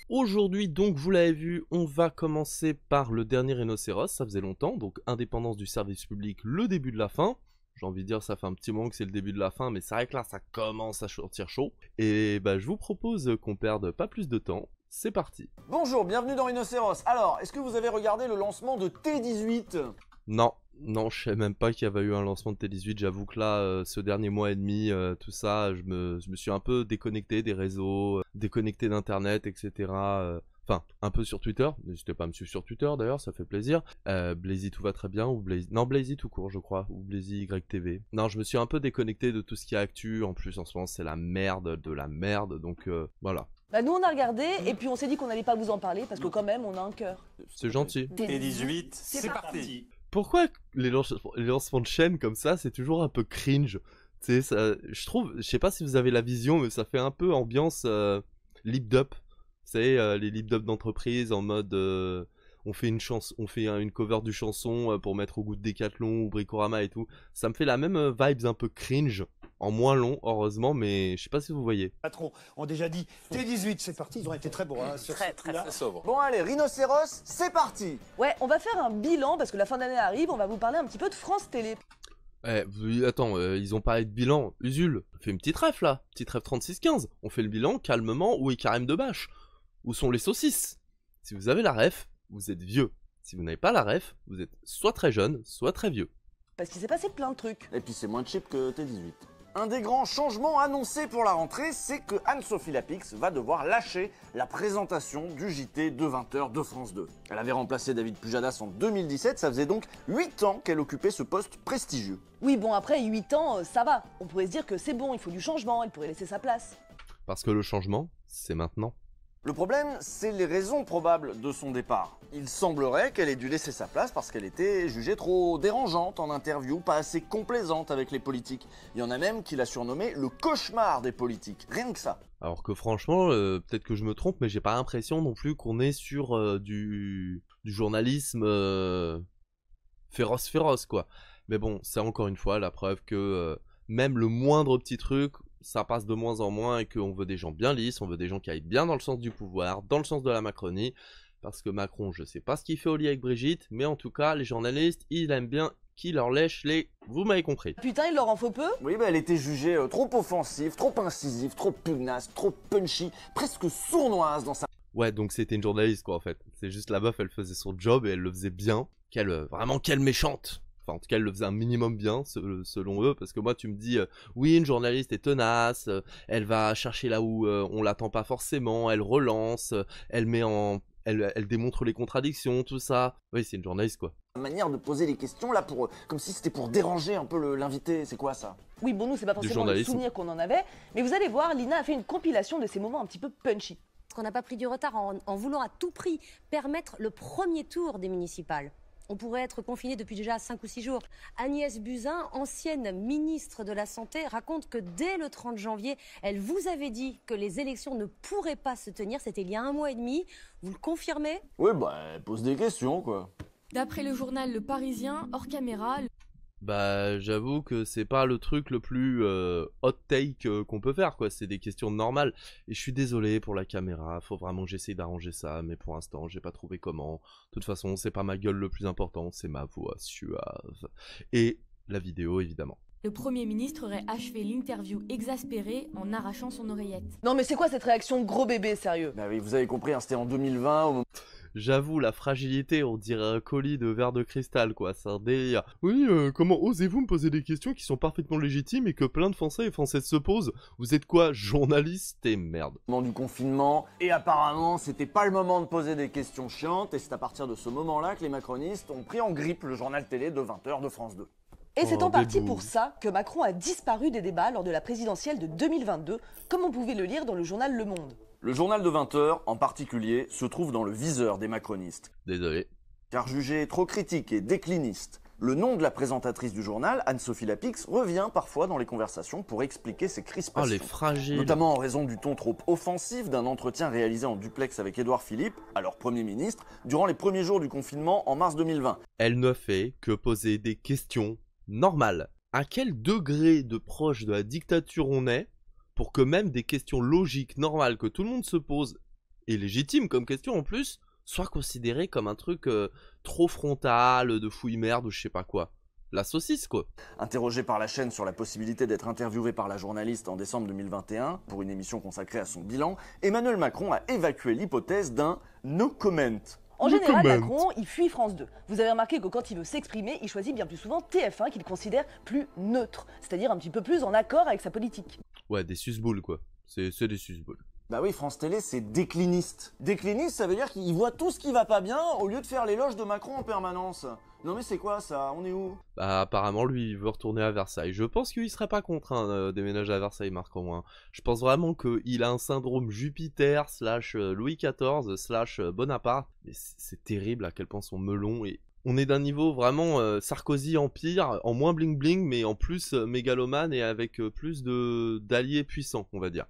Aujourd'hui, donc, vous l'avez vu, on va commencer par le dernier rhinocéros, ça faisait longtemps, donc indépendance du service public, le début de la fin. J'ai envie de dire, ça fait un petit moment que c'est le début de la fin, mais c'est vrai que là, ça commence à sortir chaud. Et bah, je vous propose qu'on perde pas plus de temps. C'est parti. Bonjour, bienvenue dans Rhinocéros. Alors, est-ce que vous avez regardé le lancement de T18 ? Non, je savais même pas qu'il y avait eu un lancement de T18. J'avoue que là, ce dernier mois et demi, tout ça, je me suis un peu déconnecté des réseaux, déconnecté d'internet, etc. Enfin, un peu sur Twitter. N'hésitez pas à me suivre sur Twitter d'ailleurs, ça fait plaisir. Blazy tout va très bien, ou Blazy... Non, Blazy tout court, je crois, ou Blazy YTV. Non, je me suis un peu déconnecté de tout ce qui est actu. En plus, en ce moment, c'est la merde de la merde, donc voilà. Bah nous on a regardé et puis on s'est dit qu'on n'allait pas vous en parler parce que quand même on a un cœur. C'est gentil. T18, c'est parti. Pourquoi les lancements de chaînes comme ça, c'est toujours un peu cringe? Tu sais, ça, je trouve, je sais pas si vous avez la vision, mais ça fait un peu ambiance lip dub. Vous savez, les lip dub d'entreprise en mode on fait une chanson, on fait une cover du chanson pour mettre au goût de Decathlon ou Bricorama et tout. Ça me fait la même vibes un peu cringe. En moins long, heureusement, mais je sais pas si vous voyez. Patrons ont déjà dit T18, c'est parti. Ils ont été très bons sur Très, ce coup-là. très sobre. Bon allez, Rhinocéros, c'est parti. Ouais, on va faire un bilan parce que la fin d'année arrive, on va vous parler un petit peu de France Télé. Attends, ils ont parlé de bilan. Usul, fais une petite ref là. Petite ref 36-15. On fait le bilan calmement. Où est Karim Debache? Où sont les saucisses? Si vous avez la ref, vous êtes vieux. Si vous n'avez pas la ref, vous êtes soit très jeune, soit très vieux. Parce qu'il s'est passé plein de trucs. Et puis c'est moins cheap que T18. Un des grands changements annoncés pour la rentrée, c'est que Anne-Sophie Lapix va devoir lâcher la présentation du JT de 20h de France 2. Elle avait remplacé David Pujadas en 2017, ça faisait donc 8 ans qu'elle occupait ce poste prestigieux. Oui bon après 8 ans ça va. On pourrait se dire que c'est bon, il faut du changement, elle pourrait laisser sa place. Parce que le changement, c'est maintenant. Le problème, c'est les raisons probables de son départ. Il semblerait qu'elle ait dû laisser sa place parce qu'elle était jugée trop dérangeante en interview, pas assez complaisante avec les politiques. Il y en a même qui l'a surnommé le cauchemar des politiques, rien que ça. Alors que franchement, peut-être que je me trompe, mais j'ai pas l'impression non plus qu'on est sur du journalisme féroce quoi. Mais bon, c'est encore une fois la preuve que même le moindre petit truc, ça passe de moins en moins et qu'on veut des gens bien lisses, on veut des gens qui aillent bien dans le sens du pouvoir, dans le sens de la Macronie. Parce que Macron, je sais pas ce qu'il fait au lit avec Brigitte, mais en tout cas, les journalistes, ils aiment bien qu'il leur lèche les... Vous m'avez compris. Putain il leur en faut peu. Oui, bah elle était jugée trop offensive, trop incisive, trop pugnace, trop punchy, presque sournoise dans sa... Ouais, donc c'était une journaliste quoi en fait. C'est juste la meuf, elle faisait son job et elle le faisait bien. Vraiment, quelle méchante. Enfin, en tout cas, elle le faisait un minimum bien, selon eux, parce que moi, tu me dis, oui, une journaliste est tenace, elle va chercher là où on l'attend pas forcément, elle relance, elle démontre les contradictions, tout ça. Oui, c'est une journaliste, quoi. manière de poser les questions là, comme si c'était pour déranger un peu l'invité, c'est quoi ça? Oui bon nous c'est pas forcément le souvenir qu'on en avait, mais vous allez voir, Lina a fait une compilation de ces moments un petit peu punchy. On n'a pas pris du retard en voulant à tout prix permettre le premier tour des municipales. On pourrait être confiné depuis déjà 5 ou 6 jours. Agnès Buzyn, ancienne ministre de la Santé, raconte que dès le 30 janvier, elle vous avait dit que les élections ne pourraient pas se tenir. C'était il y a 1 mois et demi. Vous le confirmez? Oui, bah, elle pose des questions, quoi. D'après le journal Le Parisien, hors caméra... Bah, j'avoue que c'est pas le truc le plus hot take qu'on peut faire, quoi. C'est des questions normales. Et je suis désolé pour la caméra. Faut vraiment que j'essaye d'arranger ça. Mais pour l'instant, j'ai pas trouvé comment. De toute façon, c'est pas ma gueule le plus important. C'est ma voix suave. Et la vidéo, évidemment. Le Premier ministre aurait achevé l'interview exaspéré en arrachant son oreillette. Non mais c'est quoi cette réaction gros bébé, sérieux? Bah oui, vous avez compris, hein, c'était en 2020, au moment... J'avoue, la fragilité, on dirait un colis de verre de cristal, quoi, c'est un délire. Oui, comment osez-vous me poser des questions qui sont parfaitement légitimes et que plein de Français et Françaises se posent? Vous êtes quoi, journaliste et merde? Moment du confinement, et apparemment, c'était pas le moment de poser des questions chiantes, et c'est à partir de ce moment-là que les macronistes ont pris en grippe le journal télé de 20h de France 2. Et c'est en partie débouche. pour ça que Macron a disparu des débats lors de la présidentielle de 2022, comme on pouvait le lire dans le journal Le Monde. Le journal de 20h, en particulier, se trouve dans le viseur des macronistes. Désolé. Car jugé trop critique et décliniste, le nom de la présentatrice du journal, Anne-Sophie Lapix, revient parfois dans les conversations pour expliquer ses Oh, crispations. les fragiles. Notamment en raison du ton trop offensif d'un entretien réalisé en duplex avec Édouard Philippe, alors Premier ministre, durant les premiers jours du confinement en mars 2020. Elle ne fait que poser des questions normales. À quel degré de proche de la dictature on est pour que même des questions logiques, normales, que tout le monde se pose, et légitime comme question en plus, soit considéré comme un truc trop frontal, de fouille merde ou je sais pas quoi. La saucisse quoi. Interrogé par la chaîne sur la possibilité d'être interviewé par la journaliste en décembre 2021 pour une émission consacrée à son bilan, Emmanuel Macron a évacué l'hypothèse d'un « no comment ». En général, Macron, il fuit France 2. Vous avez remarqué que quand il veut s'exprimer, il choisit bien plus souvent TF1 qu'il considère plus neutre, c'est-à-dire un petit peu plus en accord avec sa politique. Ouais, des susboules quoi. C'est des susboules. Bah oui, France Télé, c'est décliniste. Décliniste, ça veut dire qu'il voit tout ce qui va pas bien au lieu de faire l'éloge de Macron en permanence. Non mais c'est quoi ça? On est où? Bah apparemment lui il veut retourner à Versailles. Je pense qu'il serait pas contre un déménager à Versailles, Marc en moins. Je pense vraiment qu'il a un syndrome Jupiter / Louis XIV / Bonaparte. Mais c'est terrible à quel point son melon est... On est d'un niveau vraiment Sarkozy Empire, en moins bling bling, mais en plus mégalomane et avec plus d'alliés puissants, on va dire.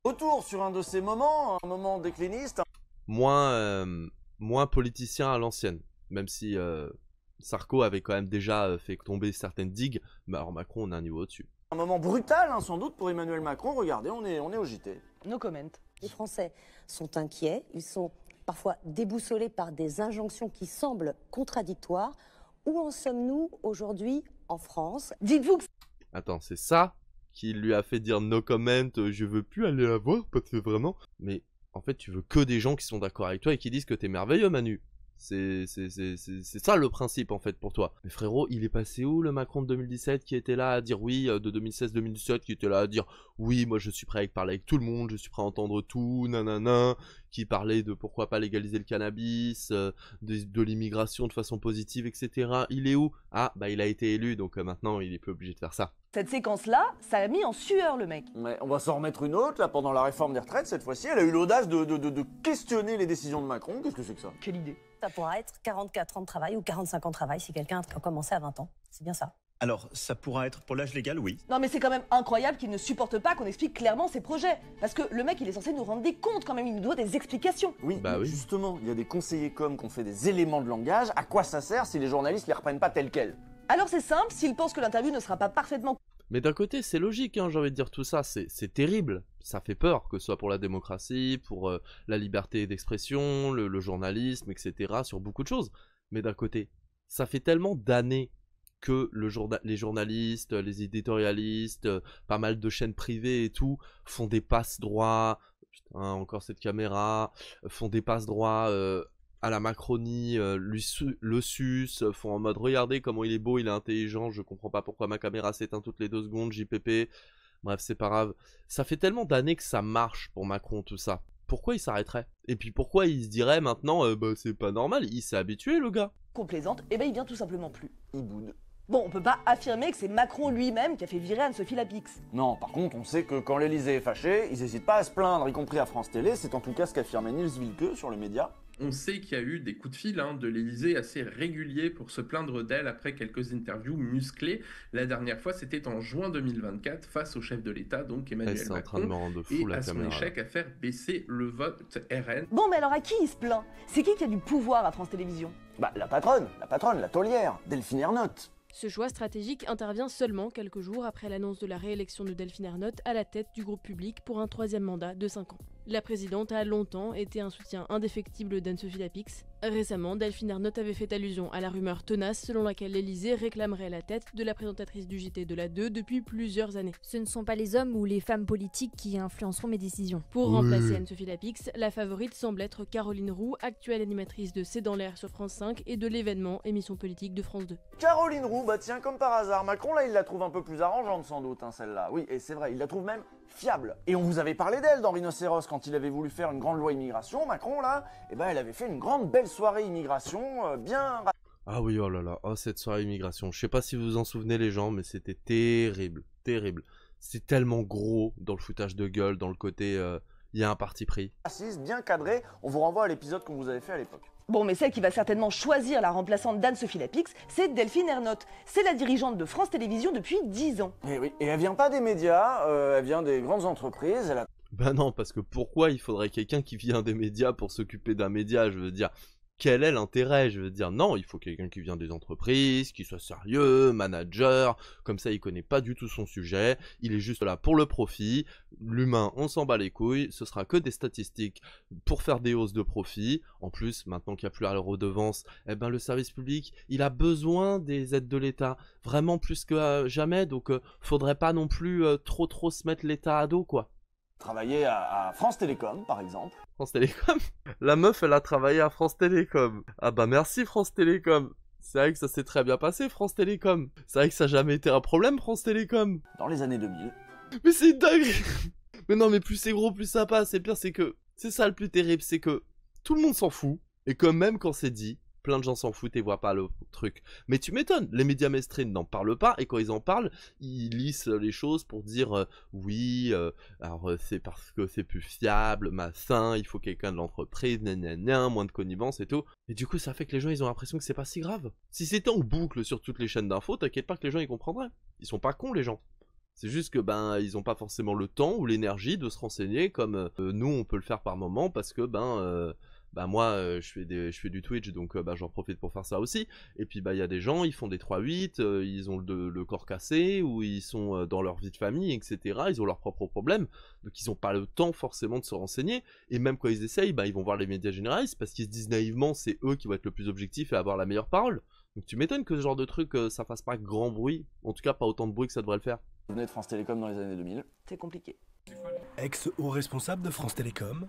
Retour sur un de ces moments, un moment décliniste. Moins politicien à l'ancienne, même si Sarko avait quand même déjà fait tomber certaines digues, mais alors Macron on a un niveau au-dessus. Un moment brutal, hein, sans doute, pour Emmanuel Macron. Regardez, on est au JT. No comment. Les Français sont inquiets, ils sont parfois déboussolés par des injonctions qui semblent contradictoires. Où en sommes-nous aujourd'hui en France? Dites-vous que Attends, c'est ça qui lui a fait dire no comment, je veux plus aller la voir parce que vraiment... Mais en fait tu veux que des gens qui sont d'accord avec toi et qui disent que t'es merveilleux Manu. C'est ça le principe en fait pour toi. Mais frérot, il est passé où le Macron de 2017 qui était là à dire oui, de 2016-2017 qui était là à dire oui, moi je suis prêt à parler avec tout le monde, je suis prêt à entendre tout, nanana, qui parlait de pourquoi pas légaliser le cannabis, de l'immigration de façon positive, etc. Il est où? Ah, bah il a été élu, donc maintenant il est plus obligé de faire ça. cette séquence-là, ça a mis en sueur le mec. Mais on va s'en remettre une autre, là, pendant la réforme des retraites, cette fois-ci. Elle a eu l'audace de questionner les décisions de Macron. Qu'est-ce que c'est que ça? Quelle idée. Ça pourra être 44 ans de travail ou 45 ans de travail si quelqu'un a commencé à 20 ans. C'est bien ça. Alors, ça pourra être pour l'âge légal, oui. Non mais c'est quand même incroyable qu'il ne supporte pas qu'on explique clairement ses projets. Parce que le mec il est censé nous rendre des comptes quand même, il nous doit des explications. Oui, Bah mais oui. justement, il y a des conseillers com qui ont fait des éléments de langage. À quoi ça sert si les journalistes les reprennent pas tels quels? Alors c'est simple, s'il pense que l'interview ne sera pas parfaitement Mais d'un côté, c'est logique, hein, j'ai envie de dire tout ça, c'est terrible. Ça fait peur, que ce soit pour la démocratie, pour la liberté d'expression, le journalisme, etc., sur beaucoup de choses. Mais d'un côté, ça fait tellement d'années que les journalistes, les éditorialistes, pas mal de chaînes privées et tout, font des passe-droits, putain, encore cette caméra, font des passe-droits à la Macronie, le sus, font en mode regardez comment il est beau, il est intelligent, je comprends pas pourquoi ma caméra s'éteint toutes les 2 secondes, JPP, bref c'est pas grave. Ça fait tellement d'années que ça marche pour Macron tout ça. Pourquoi il s'arrêterait? Et puis pourquoi il se dirait maintenant, bah c'est pas normal, il s'est habitué le gars. complaisante, et ben il vient tout simplement plus. Il boude. Bon, on peut pas affirmer que c'est Macron lui-même qui a fait virer Anne-Sophie Lapix. Non, par contre, on sait que quand l'Elysée est fâché, ils n'hésitent pas à se plaindre, y compris à France Télé. C'est en tout cas ce qu'affirmait Niels Wilke sur les médias. On sait qu'il y a eu des coups de fil de l'Élysée assez réguliers pour se plaindre d'elle après quelques interviews musclées. La dernière fois, c'était en juin 2024 face au chef de l'État, donc Emmanuel C'est en train de Macron, me rendre fou et la à son caméra. échec à faire baisser le vote RN. Bon, mais alors à qui il se plaint? C'est qui a du pouvoir à France Télévisions? Bah, la patronne, la taulière, Delphine Ernotte. Ce choix stratégique intervient seulement quelques jours après l'annonce de la réélection de Delphine Ernotte à la tête du groupe public pour un 3e mandat de 5 ans. La présidente a longtemps été un soutien indéfectible d'Anne-Sophie Lapix. Récemment, Delphine Ernotte avait fait allusion à la rumeur tenace selon laquelle l'Élysée réclamerait la tête de la présentatrice du JT de la 2 depuis plusieurs années. Ce ne sont pas les hommes ou les femmes politiques qui influenceront mes décisions. Pour remplacer Anne-Sophie Lapix, la favorite semble être Caroline Roux, actuelle animatrice de C'est dans l'air sur France 5 et de l'événement émission politique de France 2. Caroline Roux, bah tiens, comme par hasard, Macron, là, il la trouve un peu plus arrangeante sans doute, hein, celle-là. Oui, et c'est vrai, il la trouve même fiable. Et on vous avait parlé d'elle dans Rhinocéros quand il avait voulu faire une grande loi immigration, Macron, là, et ben elle avait fait une grande belle soirée immigration, bien... Ah oui, oh là là, oh cette soirée immigration. Je sais pas si vous vous en souvenez les gens, mais c'était terrible, terrible. C'est tellement gros dans le foutage de gueule, dans le côté, il y a un parti pris. Assise, bien cadrée, on vous renvoie à l'épisode qu'on vous avait fait à l'époque. Bon, mais celle qui va certainement choisir la remplaçante d'Anne-Sophie Lapix, c'est Delphine Ernotte. C'est la dirigeante de France Télévisions depuis 10 ans. Et oui, et elle vient pas des médias, elle vient des grandes entreprises, elle a... Bah non, parce que pourquoi il faudrait quelqu'un qui vient des médias pour s'occuper d'un média, je veux dire. quel est l'intérêt? Je veux dire, non, il faut quelqu'un qui vient des entreprises, qui soit sérieux, manager, comme ça il connaît pas du tout son sujet, il est juste là pour le profit, l'humain on s'en bat les couilles, ce sera que des statistiques pour faire des hausses de profit. En plus, maintenant qu'il n'y a plus la redevance, eh ben le service public, il a besoin des aides de l'État, vraiment plus que jamais, donc faudrait pas non plus trop se mettre l'État à dos, quoi. Travailler à France Télécom, par exemple. France Télécom? La meuf, elle a travaillé à France Télécom. Ah bah merci France Télécom. C'est vrai que ça s'est très bien passé, France Télécom. C'est vrai que ça n'a jamais été un problème, France Télécom. Dans les années 2000. Mais c'est dingue. Mais non, mais plus c'est gros, plus ça passe. Et pire, c'est que... C'est ça le plus terrible, c'est que tout le monde s'en fout. Et que même quand c'est dit, plein de gens s'en foutent et voient pas le truc. Mais tu m'étonnes, les médias mainstream n'en parlent pas, et quand ils en parlent, ils lissent les choses pour dire oui, alors c'est parce que c'est plus fiable, machin, il faut quelqu'un de l'entreprise, nanana, moins de connivence et tout. Et du coup, ça fait que les gens, ils ont l'impression que c'est pas si grave. Si c'était en boucle sur toutes les chaînes d'infos, t'inquiète pas que les gens, ils comprendraient. Ils sont pas cons, les gens. C'est juste que ils ont pas forcément le temps ou l'énergie de se renseigner comme nous, on peut le faire par moment, parce que moi je fais du Twitch, donc j'en profite pour faire ça aussi. Et puis il y a des gens, ils font des 3-8, ils ont le corps cassé, ou ils sont dans leur vie de famille, etc. Ils ont leurs propres problèmes, donc ils ont pas le temps forcément de se renseigner. Et même quand ils essayent, ils vont voir les médias généralistes, parce qu'ils se disent naïvement c'est eux qui vont être le plus objectifs et avoir la meilleure parole. Donc tu m'étonnes que ce genre de truc ça fasse pas grand bruit, en tout cas pas autant de bruit que ça devrait le faire. Vous venez de France Télécom dans les années 2000. C'est compliqué. Ex-haut responsable de France Télécom,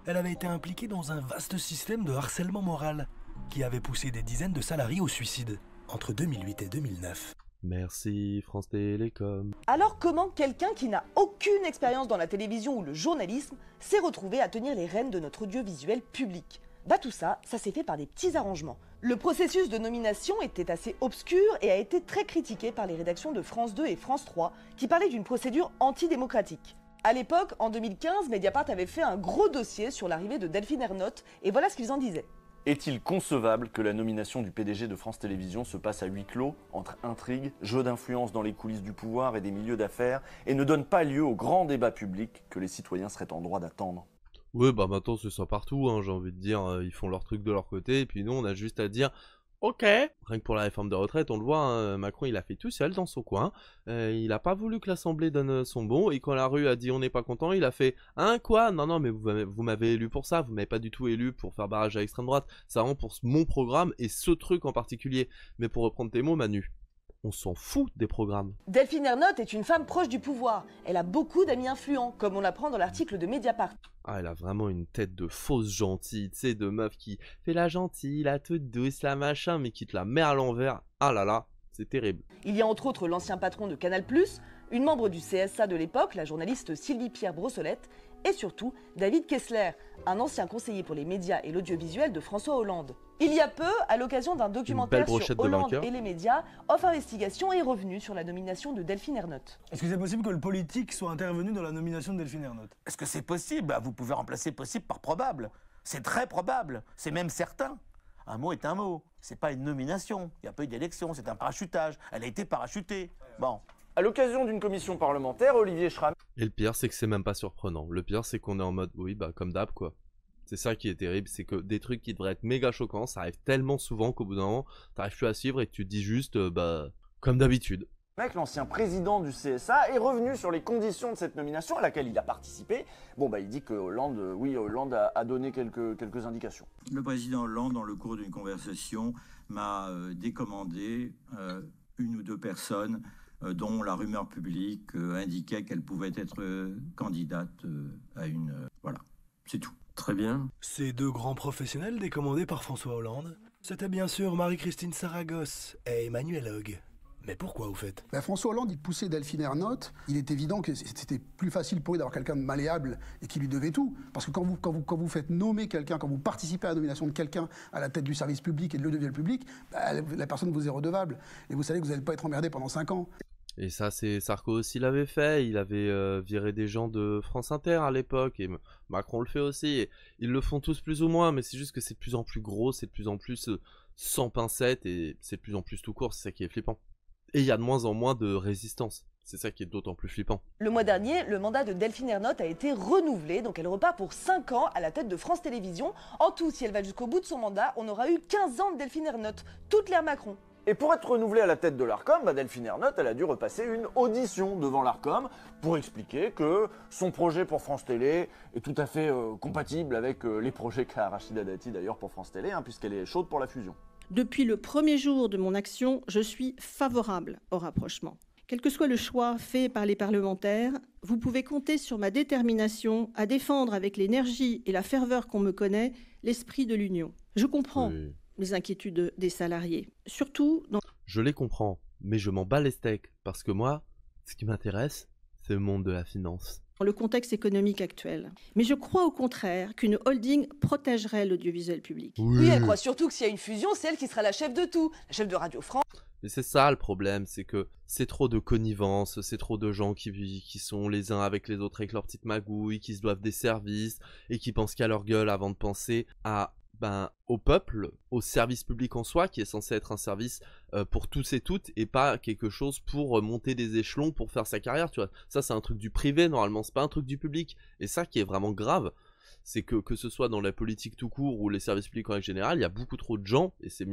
elle avait été impliquée dans un vaste système de harcèlement moral qui avait poussé des dizaines de salariés au suicide entre 2008 et 2009. Merci France Télécom. Alors comment quelqu'un qui n'a aucune expérience dans la télévision ou le journalisme s'est retrouvé à tenir les rênes de notre audiovisuel public? Tout ça s'est fait par des petits arrangements. Le processus de nomination était assez obscur et a été très critiqué par les rédactions de France 2 et France 3 qui parlaient d'une procédure antidémocratique. À l'époque, en 2015, Mediapart avait fait un gros dossier sur l'arrivée de Delphine Ernotte et voilà ce qu'ils en disaient. Est-il concevable que la nomination du PDG de France Télévisions se passe à huis clos, entre intrigues, jeux d'influence dans les coulisses du pouvoir et des milieux d'affaires, et ne donne pas lieu au grand débat public que les citoyens seraient en droit d'attendre? Ouais, maintenant c'est ça partout, hein, j'ai envie de dire, ils font leur truc de leur côté, et puis nous on a juste à dire ok. Rien que pour la réforme des retraites, on le voit, hein, Macron il a fait tout seul dans son coin, il a pas voulu que l'Assemblée donne son bon, et quand la rue a dit on n'est pas content, il a fait hein quoi? Non mais vous m'avez élu pour ça, vous m'avez pas du tout élu pour faire barrage à l'extrême droite, ça rend pour mon programme et ce truc en particulier. Mais pour reprendre tes mots Manu, on s'en fout des programmes. Delphine Ernotte est une femme proche du pouvoir. Elle a beaucoup d'amis influents, comme on l'apprend dans l'article de Mediapart. Ah, elle a vraiment une tête de fausse gentille, tu sais, de meuf qui fait la gentille, la toute douce, la machin, mais qui te la met à l'envers. Ah là là, c'est terrible. Il y a entre autres l'ancien patron de Canal+, une membre du CSA de l'époque, la journaliste Sylvie-Pierre Brossolette, et surtout David Kessler, un ancien conseiller pour les médias et l'audiovisuel de François Hollande. Il y a peu, à l'occasion d'un documentaire sur Hollande et les médias, Off Investigation est revenu sur la nomination de Delphine Ernotte. Est-ce que c'est possible que le politique soit intervenu dans la nomination de Delphine Ernotte? Est-ce que c'est possible? Vous pouvez remplacer possible par probable. C'est très probable, c'est même certain. Un mot est un mot, c'est pas une nomination, il n'y a pas eu d'élection, c'est un parachutage, elle a été parachutée. Bon. À l'occasion d'une commission parlementaire, Olivier Schramm... Et le pire, c'est que c'est même pas surprenant. Le pire, c'est qu'on est en mode, oui, comme d'hab, quoi. C'est ça qui est terrible, c'est que des trucs qui devraient être méga choquants, ça arrive tellement souvent qu'au bout d'un moment, t'arrives plus à suivre et que tu te dis juste, comme d'habitude. L'ancien président du CSA, est revenu sur les conditions de cette nomination à laquelle il a participé. Il dit que Hollande a donné quelques indications. Le président Hollande, dans le cours d'une conversation, m'a décommandé une ou deux personnes dont la rumeur publique indiquait qu'elles pouvaient être candidates à une... voilà, c'est tout. Très bien. Ces deux grands professionnels décommandés par François Hollande, c'était bien sûr Marie-Christine Saragosse et Emmanuel Hogue. Mais pourquoi, au fait? François Hollande, il poussait Delphine Ernotte. Il est évident que c'était plus facile pour lui d'avoir quelqu'un de malléable et qui lui devait tout. Parce que quand vous faites nommer quelqu'un, quand vous participez à la nomination de quelqu'un à la tête du service public et de l'audiovisuel public, la personne vous est redevable. Et vous savez que vous n'allez pas être emmerdé pendant 5 ans. Et ça, c'est Sarko aussi l'avait fait. Il avait viré des gens de France Inter à l'époque. Et Macron le fait aussi. Et ils le font tous plus ou moins. Mais c'est juste que c'est de plus en plus gros. C'est de plus en plus sans pincettes. Et c'est de plus en plus tout court. C'est ça qui est flippant. Et il y a de moins en moins de résistance. C'est ça qui est d'autant plus flippant. Le mois dernier, le mandat de Delphine Ernotte a été renouvelé, donc elle repart pour 5 ans à la tête de France Télévisions. En tout, si elle va jusqu'au bout de son mandat, on aura eu 15 ans de Delphine Ernotte, toute l'ère Macron. Et pour être renouvelée à la tête de l'Arcom, Delphine Ernotte, elle a dû repasser une audition devant l'Arcom pour expliquer que son projet pour France Télé est tout à fait compatible avec les projets qu'a Rachida Dati d'ailleurs pour France Télé, puisqu'elle est chaude pour la fusion. Depuis le premier jour de mon action, je suis favorable au rapprochement. Quel que soit le choix fait par les parlementaires, vous pouvez compter sur ma détermination à défendre avec l'énergie et la ferveur qu'on me connaît l'esprit de l'Union. Je comprends les inquiétudes des salariés, surtout dans... Je les comprends, mais je m'en bats les steaks, parce que moi, ce qui m'intéresse, c'est le monde de la finance. le contexte économique actuel. Mais je crois au contraire qu'une holding protégerait l'audiovisuel public. Oui, elle croit surtout que s'il y a une fusion, c'est elle qui sera la chef de tout, la chef de Radio France. Mais c'est ça le problème, c'est que c'est trop de connivence, c'est trop de gens qui sont les uns avec les autres avec leur petite magouille, qui se doivent des services et qui pensent qu'à leur gueule avant de penser au peuple, au service public en soi, qui est censé être un service pour tous et toutes, et pas quelque chose pour monter des échelons pour faire sa carrière, tu vois. Ça, c'est un truc du privé, normalement, c'est pas un truc du public. Et ça qui est vraiment grave, c'est que ce soit dans la politique tout court ou les services publics en général, il y a beaucoup trop de gens, et c'est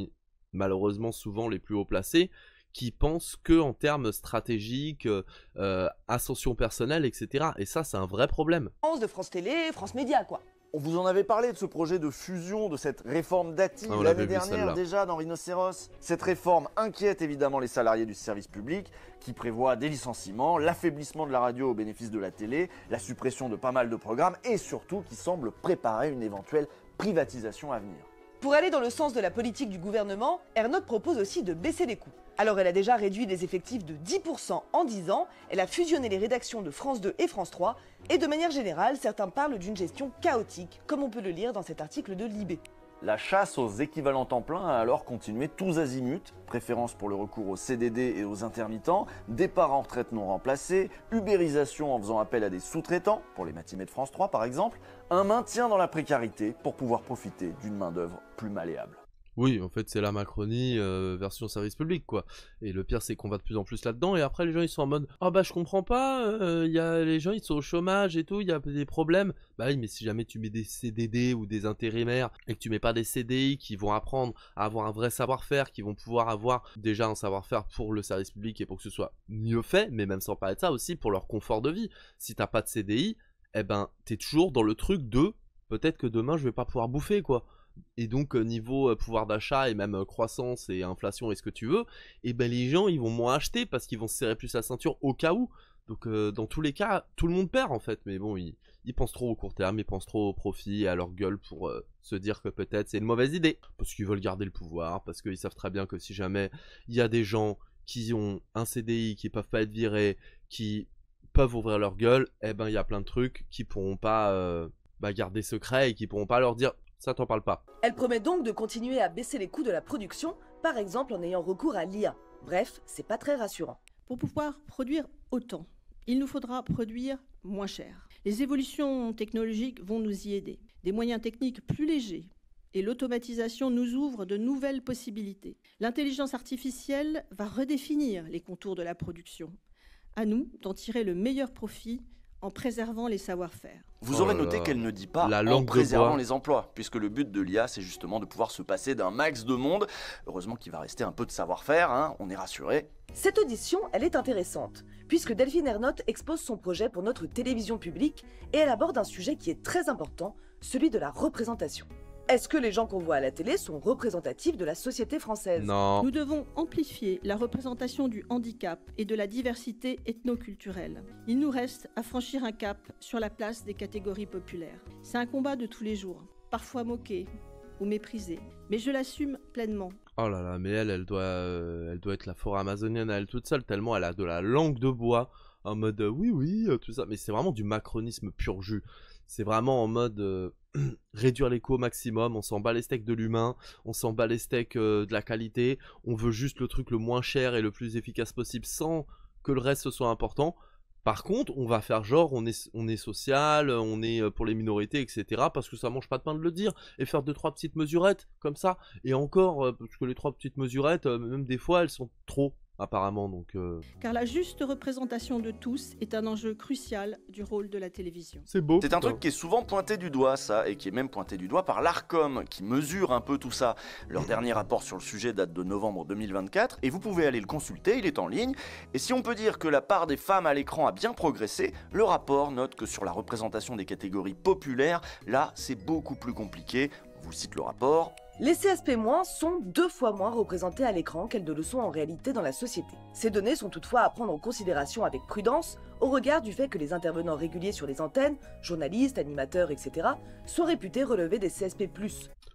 malheureusement souvent les plus haut placés, qui pensent que en termes stratégiques, ascension personnelle, etc. Et ça, c'est un vrai problème. De France Télé, France Média, quoi. On vous en avait parlé de ce projet de fusion, de cette réforme Dati l'année dernière déjà dans Rhinocéros. Cette réforme inquiète évidemment les salariés du service public qui prévoit des licenciements, l'affaiblissement de la radio au bénéfice de la télé, la suppression de pas mal de programmes et surtout qui semble préparer une éventuelle privatisation à venir. Pour aller dans le sens de la politique du gouvernement, Ernotte propose aussi de baisser les coûts. Alors elle a déjà réduit les effectifs de 10% en 10 ans, elle a fusionné les rédactions de France 2 et France 3, et de manière générale, certains parlent d'une gestion chaotique, comme on peut le lire dans cet article de Libé. La chasse aux équivalents temps plein a alors continué tous azimuts, préférence pour le recours aux CDD et aux intermittents, départ en retraite non remplacé, ubérisation en faisant appel à des sous-traitants, pour les matinées de France 3 par exemple, un maintien dans la précarité pour pouvoir profiter d'une main-d'œuvre plus malléable. Oui, en fait, c'est la Macronie version service public, quoi. Et le pire, c'est qu'on va de plus en plus là-dedans. Et après, les gens, ils sont en mode « Ah bah, je comprends pas, les gens, ils sont au chômage et tout, il y a des problèmes. » Bah oui, mais si jamais tu mets des CDD ou des intérimaires et que tu mets pas des CDI qui vont apprendre à avoir un vrai savoir-faire, qui vont pouvoir avoir déjà un savoir-faire pour le service public et pour que ce soit mieux fait, mais même sans parler de ça aussi, pour leur confort de vie. Si t'as pas de CDI, eh ben, t'es toujours dans le truc de « Peut-être que demain, je vais pas pouvoir bouffer, quoi. » Et donc niveau pouvoir d'achat et même croissance et inflation et ce que tu veux, et ben les gens ils vont moins acheter parce qu'ils vont se serrer plus la ceinture au cas où. Donc dans tous les cas, tout le monde perd en fait, mais bon ils pensent trop au court terme, ils pensent trop au profit et à leur gueule pour se dire que peut-être c'est une mauvaise idée. Parce qu'ils veulent garder le pouvoir, parce qu'ils savent très bien que si jamais il y a des gens qui ont un CDI, qui peuvent pas être virés, qui peuvent ouvrir leur gueule, eh ben il y a plein de trucs qui pourront pas garder secret et qui pourront pas leur dire ça t'en parle pas. Elle promet donc de continuer à baisser les coûts de la production, par exemple en ayant recours à l'IA. Bref, c'est pas très rassurant. Pour pouvoir produire autant, il nous faudra produire moins cher. Les évolutions technologiques vont nous y aider. Des moyens techniques plus légers et l'automatisation nous ouvrent de nouvelles possibilités. L'intelligence artificielle va redéfinir les contours de la production. À nous d'en tirer le meilleur profit en préservant les savoir-faire. Vous aurez noté qu'elle ne dit pas en préservant les emplois, puisque le but de l'IA, c'est justement de pouvoir se passer d'un max de monde. Heureusement qu'il va rester un peu de savoir-faire, on est rassuré. Cette audition, elle est intéressante, puisque Delphine Ernotte expose son projet pour notre télévision publique, et elle aborde un sujet qui est très important, celui de la représentation. Est-ce que les gens qu'on voit à la télé sont représentatifs de la société française? Non. Nous devons amplifier la représentation du handicap et de la diversité ethnoculturelle. Il nous reste à franchir un cap sur la place des catégories populaires. C'est un combat de tous les jours, parfois moqué ou méprisé, mais je l'assume pleinement. Oh là là, mais elle doit être la forêt amazonienne à elle toute seule, tellement elle a de la langue de bois, en mode oui, tout ça. Mais c'est vraiment du macronisme pur jus. C'est vraiment en mode réduire les coûts au maximum, on s'en bat les steaks de l'humain, on s'en bat les steaks de la qualité, on veut juste le truc le moins cher et le plus efficace possible sans que le reste soit important. Par contre, on va faire genre, on est social, on est pour les minorités, etc. parce que ça mange pas de pain de le dire, et faire 2-3 petites mesurettes comme ça, et encore, parce que les 3 petites mesurettes, même des fois, elles sont trop. apparemment, donc... Car la juste représentation de tous est un enjeu crucial du rôle de la télévision. C'est beau. C'est un truc qui est souvent pointé du doigt, ça, et qui est même pointé du doigt par l'Arcom, qui mesure un peu tout ça. Leur dernier rapport sur le sujet date de novembre 2024, et vous pouvez aller le consulter, il est en ligne. Et si on peut dire que la part des femmes à l'écran a bien progressé, le rapport note que sur la représentation des catégories populaires, là, c'est beaucoup plus compliqué. Je vous cite le rapport. Les CSP- sont 2 fois moins représentés à l'écran qu'elles ne le sont en réalité dans la société. Ces données sont toutefois à prendre en considération avec prudence au regard du fait que les intervenants réguliers sur les antennes, journalistes, animateurs, etc., sont réputés relever des CSP+.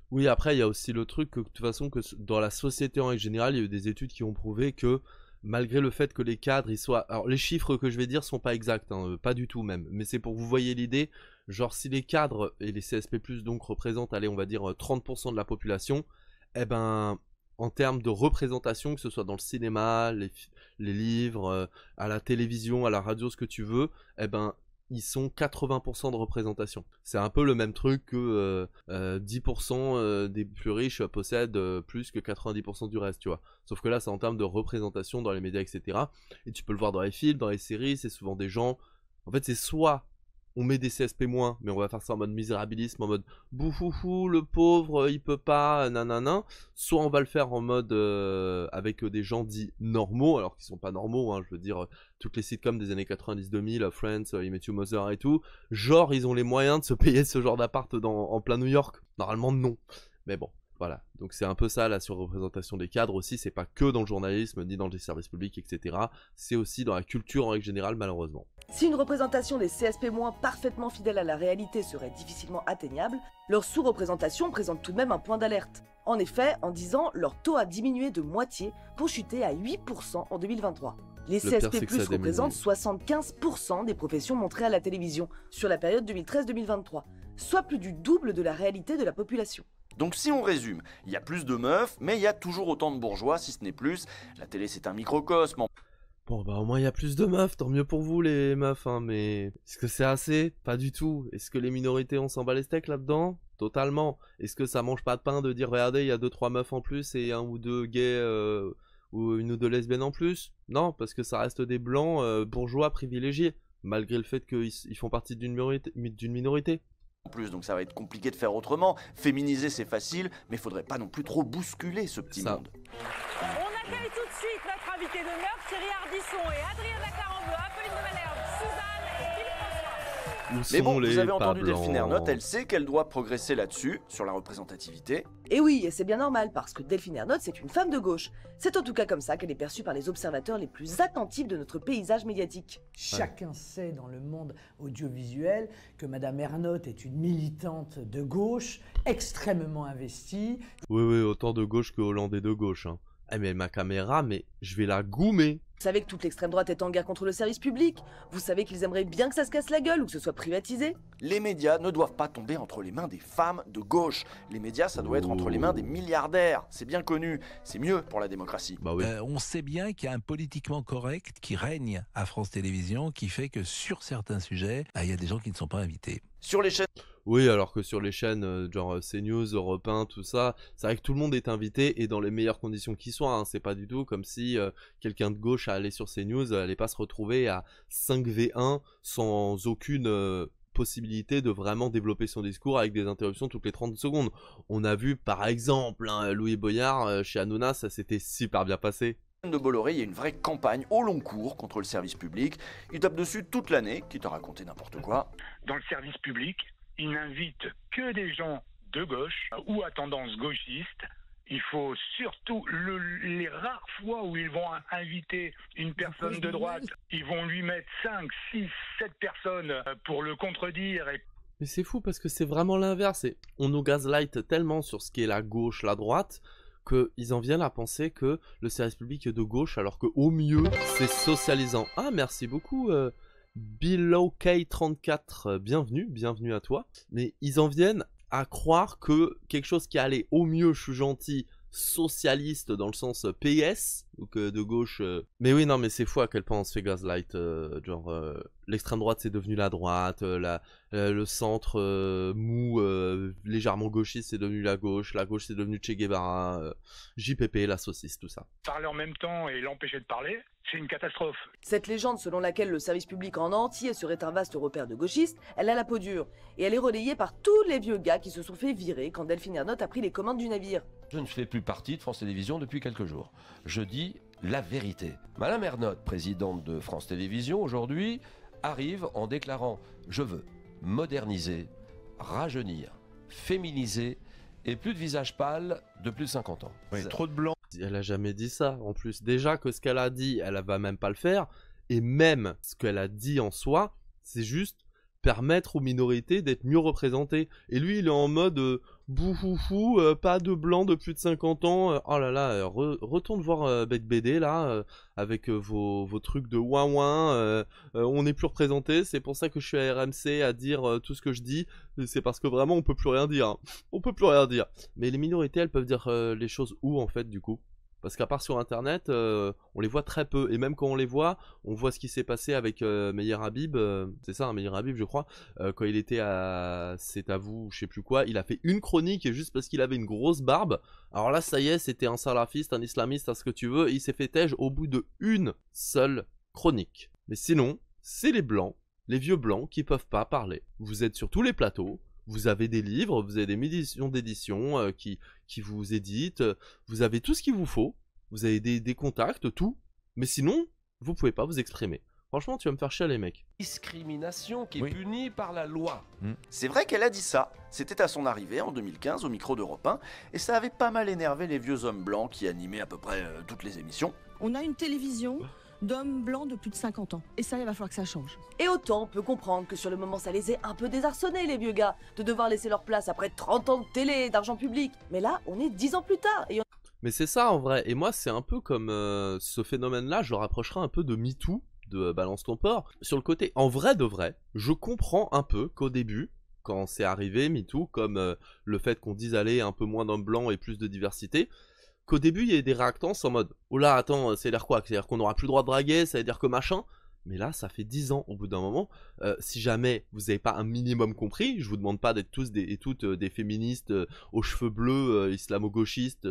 Oui, après, il y a aussi le truc que, de toute façon, que dans la société en règle générale, il y a eu des études qui ont prouvé que, malgré le fait que les cadres, ils soient... Alors, les chiffres que je vais dire sont pas exacts, hein, pas du tout même, mais c'est pour que vous voyez l'idée. Genre, si les cadres et les CSP+, donc, représentent, allez, on va dire 30% de la population, eh ben, en termes de représentation, que ce soit dans le cinéma, les livres, à la télévision, à la radio, ce que tu veux, eh ben, ils sont 80% de représentation. C'est un peu le même truc que 10% des plus riches possèdent plus que 90% du reste, tu vois. Sauf que là, c'est en termes de représentation dans les médias, etc. Et tu peux le voir dans les films, dans les séries, c'est souvent des gens... En fait, c'est soit... on met des CSP-, mais on va faire ça en mode misérabilisme, en mode boufoufou, le pauvre, il peut pas, nanana. Soit on va le faire en mode avec des gens dits normaux, alors qu'ils sont pas normaux, hein, je veux dire, toutes les sitcoms des années 90-2000, Friends, I Met You Mother et tout, genre ils ont les moyens de se payer ce genre d'appart en plein New York. Normalement non, mais bon. Voilà, donc c'est un peu ça la surreprésentation des cadres aussi, c'est pas que dans le journalisme, ni dans les services publics, etc. C'est aussi dans la culture en règle générale, malheureusement. Si une représentation des CSP- parfaitement fidèle à la réalité serait difficilement atteignable, leur sous-représentation présente tout de même un point d'alerte. En effet, en 10 ans, leur taux a diminué de moitié pour chuter à 8% en 2023. Les CSP+ représentent 75% des professions montrées à la télévision sur la période 2013-2023, soit plus du double de la réalité de la population. Donc si on résume, il y a plus de meufs, mais il y a toujours autant de bourgeois, si ce n'est plus. La télé, c'est un microcosme. Bon, bah au moins il y a plus de meufs, tant mieux pour vous les meufs, hein, mais... Est-ce que c'est assez? Pas du tout. Est-ce que les minorités, on s'en bat les steaks là-dedans? Totalement. Est-ce que ça mange pas de pain de dire, regardez, il y a 2-3 meufs en plus et 1 ou 2 gays ou 1 ou 2 lesbiennes en plus? Non, parce que ça reste des blancs bourgeois privilégiés, malgré le fait qu'ils font partie d'une minorité. En plus, donc ça va être compliqué de faire autrement. Féminiser, c'est facile, mais il faudrait pas non plus trop bousculer ce petit monde. On accueille tout de suite notre invité d'honneur, Thierry Ardisson et Adrien Laclarenbeau, Apolline de Malherbe, Suzanne et Philippe François. Mais bon, vous avez entendu Delphine Ernotte, elle sait qu'elle doit progresser là-dessus, sur la représentativité. Et oui, et c'est bien normal, parce que Delphine Ernotte, c'est une femme de gauche. C'est en tout cas comme ça qu'elle est perçue par les observateurs les plus attentifs de notre paysage médiatique. Chacun sait dans le monde audiovisuel que Madame Ernotte est une militante de gauche, extrêmement investie. Oui, autant de gauche que Hollandais de gauche, hein. Eh mais ma caméra, mais je vais la goumer. Vous savez que toute l'extrême droite est en guerre contre le service public. Vous savez qu'ils aimeraient bien que ça se casse la gueule ou que ce soit privatisé. Les médias ne doivent pas tomber entre les mains des femmes de gauche. Les médias, ça doit être entre les mains des milliardaires. C'est bien connu. C'est mieux pour la démocratie. Bah oui. On sait bien qu'il y a un politiquement correct qui règne à France Télévisions, qui fait que sur certains sujets, il y a des gens qui ne sont pas invités. Sur les chaînes... Oui, alors que sur les chaînes genre CNews, Europe 1, tout ça, c'est vrai que tout le monde est invité et dans les meilleures conditions qui soient. Hein. C'est pas du tout comme si quelqu'un de gauche allait sur CNews, allait pas se retrouver à 5v1 sans aucune possibilité de vraiment développer son discours avec des interruptions toutes les 30 secondes. On a vu par exemple Louis Boyard chez Hanouna, ça s'était super bien passé. De Bolloré, il y a une vraie campagne au long cours contre le service public. Il tape dessus toute l'année, quitte à raconter n'importe quoi. Dans le service public, il n'invite que des gens de gauche ou à tendance gauchiste. Il faut surtout, les rares fois où ils vont inviter une personne de droite, ils vont lui mettre 5, 6, 7 personnes pour le contredire. Mais c'est fou parce que c'est vraiment l'inverse. On nous gaslight tellement sur ce qui est la gauche, la droite, qu'ils en viennent à penser que le service public est de gauche alors qu'au mieux, c'est socialisant. Ah, merci beaucoup BillowK34, bienvenue à toi. Mais ils en viennent à croire que quelque chose qui allait au mieux, je suis gentil, socialiste dans le sens PS, donc de gauche. Mais oui, non, mais c'est fou à quel point on se fait gaslight. L'extrême droite c'est devenu la droite, le centre mou, légèrement gauchiste c'est devenu la gauche c'est devenu Che Guevara, JPP, la saucisse, tout ça. Parler en même temps et l'empêcher de parler, c'est une catastrophe. Cette légende selon laquelle le service public en entier serait un vaste repère de gauchistes, elle a la peau dure. Et elle est relayée par tous les vieux gars qui se sont fait virer quand Delphine Ernotte a pris les commandes du navire. Je ne fais plus partie de France Télévisions depuis quelques jours. Je dis la vérité. Madame Ernotte, présidente de France Télévisions, aujourd'hui, arrive en déclarant « Je veux moderniser, rajeunir, féminiser et plus de visage pâle de plus de 50 ans. » Trop de blanc. Elle a jamais dit ça. En plus, déjà que ce qu'elle a dit, elle va même pas le faire. Et même ce qu'elle a dit en soi, c'est juste permettre aux minorités d'être mieux représentées. Et lui, il est en mode boufoufou, pas de blanc de plus de 50 ans. Oh là là, retourne voir Bec BD là, avec vos trucs de ouin-ouin. On n'est plus représenté, c'est pour ça que je suis à RMC à dire tout ce que je dis. C'est parce que vraiment, on peut plus rien dire. Hein. On peut plus rien dire. Mais les minorités, elles peuvent dire les choses où en fait, du coup? Parce qu'à part sur internet, on les voit très peu. Et même quand on les voit, on voit ce qui s'est passé avec Meyer Habib. C'est ça, Meyer Habib, je crois. Quand il était à C'est à vous, je sais plus quoi. Il a fait une chronique juste parce qu'il avait une grosse barbe. Alors là, ça y est, c'était un salafiste, un islamiste, ce que tu veux. Et il s'est fait tège au bout de une seule chronique. Mais sinon, c'est les blancs, les vieux blancs qui peuvent pas parler. Vous êtes sur tous les plateaux. Vous avez des livres, vous avez des maisons d'édition qui vous éditent, vous avez tout ce qu'il vous faut, vous avez des contacts, tout, mais sinon, vous pouvez pas vous exprimer. Franchement, tu vas me faire chier les mecs. Discrimination qui est punie par la loi. C'est vrai qu'elle a dit ça, c'était à son arrivée en 2015 au micro d'Europe 1, et ça avait pas mal énervé les vieux hommes blancs qui animaient à peu près toutes les émissions. On a une télévision d'hommes blancs de plus de 50 ans. Et ça, il va falloir que ça change. Et autant on peut comprendre que sur le moment ça les ait un peu désarçonnés les vieux gars, de devoir laisser leur place après 30 ans de télé, d'argent public. Mais là, on est 10 ans plus tard et Mais c'est ça en vrai, et moi c'est un peu comme ce phénomène-là, je le rapprocherai un peu de MeToo, de Balance ton porc. Sur le côté, en vrai de vrai, je comprends un peu qu'au début, quand c'est arrivé MeToo, comme le fait qu'on dise allez un peu moins d'hommes blancs et plus de diversité, qu'au début il y ait des réactances en mode oh là attends, c'est l'air quoi? C'est-à-dire qu'on n'aura plus le droit de draguer, ça veut dire que machin. Mais là ça fait 10 ans au bout d'un moment, si jamais vous n'avez pas un minimum compris, je vous demande pas d'être tous et toutes des féministes aux cheveux bleus, islamo-gauchistes,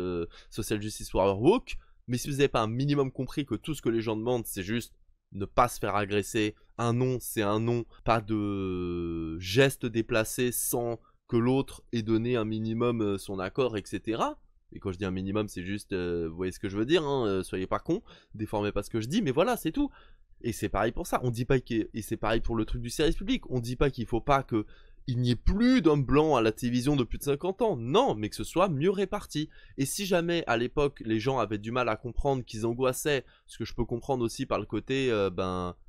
social justice warrior woke, mais si vous n'avez pas un minimum compris que tout ce que les gens demandent c'est juste ne pas se faire agresser, un non c'est un non, pas de geste déplacé sans que l'autre ait donné un minimum son accord, etc. Et quand je dis un minimum, c'est juste, vous voyez ce que je veux dire, hein, soyez pas cons, déformez pas ce que je dis, mais voilà, c'est tout. Et c'est pareil pour ça, on dit pas et c'est pareil pour le truc du service public, on dit pas qu'il faut pas que il n'y ait plus d'hommes blancs à la télévision de plus de 50 ans, non, mais que ce soit mieux réparti. Et si jamais, à l'époque, les gens avaient du mal à comprendre, qu'ils angoissaient, ce que je peux comprendre aussi par le côté,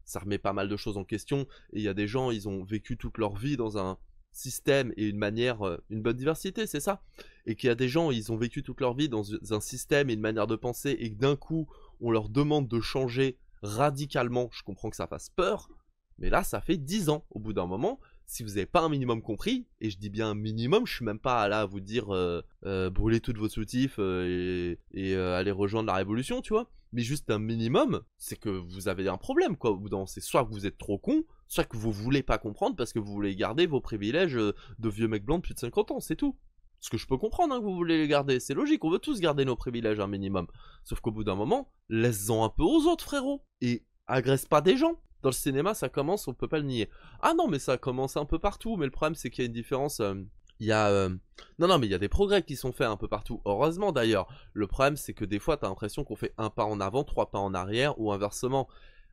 ça remet pas mal de choses en question, et il y a des gens, ils ont vécu toute leur vie dans un système et une manière, une bonne diversité, c'est ça, et qu'il y a des gens, ils ont vécu toute leur vie dans un système et une manière de penser, et que d'un coup, on leur demande de changer radicalement, je comprends que ça fasse peur, mais là, ça fait 10 ans, au bout d'un moment, si vous n'avez pas un minimum compris, et je dis bien un minimum, je suis même pas là à vous dire brûlez toutes vos soutifs et allez rejoindre la révolution, tu vois, mais juste un minimum, c'est que vous avez un problème, quoi, au bout d'un moment, c'est soit que vous êtes trop con, soit que vous voulez pas comprendre parce que vous voulez garder vos privilèges de vieux mecs blancs de plus de 50 ans, c'est tout. Ce que je peux comprendre, hein, que vous voulez les garder, c'est logique, on veut tous garder nos privilèges un minimum. Sauf qu'au bout d'un moment, laisse-en un peu aux autres, frérot, et agresse pas des gens. Dans le cinéma, ça commence, on peut pas le nier. Ah non, mais ça commence un peu partout, mais le problème, c'est qu'il y a une différence... Il y a... Non, mais il y a des progrès qui sont faits un peu partout. Heureusement, d'ailleurs. Le problème, c'est que des fois, t'as l'impression qu'on fait un pas en avant, 3 pas en arrière, ou inversement.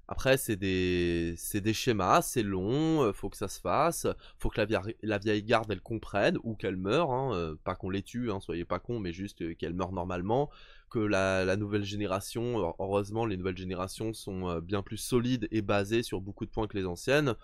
Après, c'est des schémas, c'est long, faut que ça se fasse, faut que la vieille garde, elle comprenne, ou qu'elle meure, hein, pas qu'on les tue, hein, soyez pas cons, mais juste qu'elle meure normalement, que la nouvelle génération, heureusement, les nouvelles générations sont bien plus solides et basées sur beaucoup de points que les anciennes,